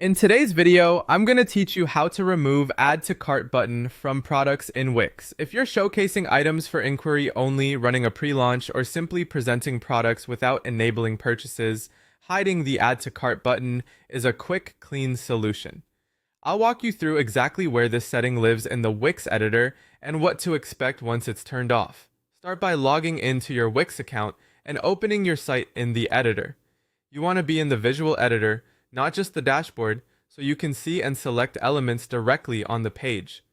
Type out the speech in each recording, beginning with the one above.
In today's video, I'm going to teach you how to remove Add to Cart button from products in Wix. If you're showcasing items for inquiry only, running a pre-launch, or simply presenting products without enabling purchases, hiding the Add to Cart button is a quick, clean solution. I'll walk you through exactly where this setting lives in the Wix editor and what to expect once it's turned off. Start by logging into your Wix account and opening your site in the editor. You want to be in the visual editor, not just the dashboard, so you can see and select elements directly on the page.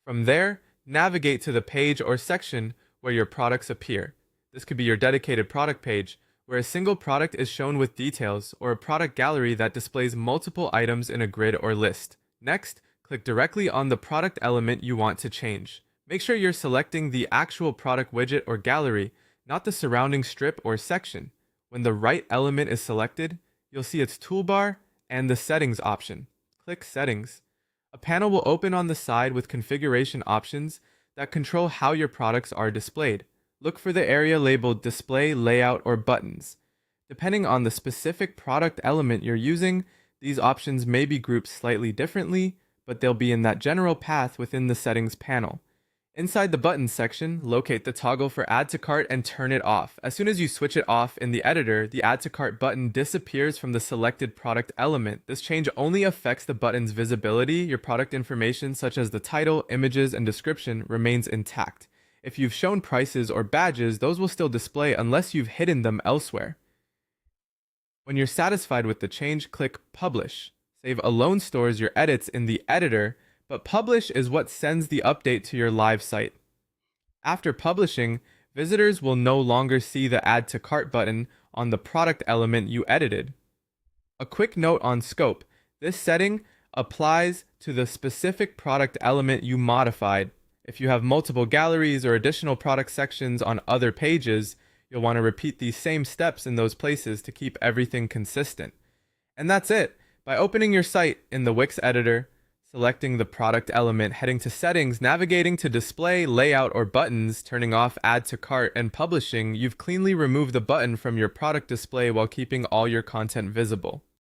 From there, navigate to the page or section where your products appear. This could be your dedicated product page, where a single product is shown with details, or a product gallery that displays multiple items in a grid or list. Next, click directly on the product element you want to change. Make sure you're selecting the actual product widget or gallery, not the surrounding strip or section. When the right element is selected, you'll see its toolbar and the settings option. Click Settings. A panel will open on the side with configuration options that control how your products are displayed. Look for the area labeled Display, Layout, or Buttons. Depending on the specific product element you're using, these options may be grouped slightly differently, but they'll be in that general path within the Settings panel. Inside the Buttons section, locate the toggle for Add to Cart and turn it off. As soon as you switch it off in the editor, the Add to Cart button disappears from the selected product element. This change only affects the button's visibility. Your product information, such as the title, images, and description, remains intact. If you've shown prices or badges, those will still display unless you've hidden them elsewhere. When you're satisfied with the change, click Publish. Save alone stores your edits in the editor, but Publish is what sends the update to your live site. After publishing, visitors will no longer see the Add to Cart button on the product element you edited. A quick note on scope: this setting applies to the specific product element you modified. If you have multiple galleries or additional product sections on other pages, you'll want to repeat these same steps in those places to keep everything consistent. And that's it. By opening your site in the Wix editor, selecting the product element, heading to Settings, navigating to Display, Layout, or Buttons, turning off Add to Cart, and publishing, you've cleanly removed the button from your product display while keeping all your content visible.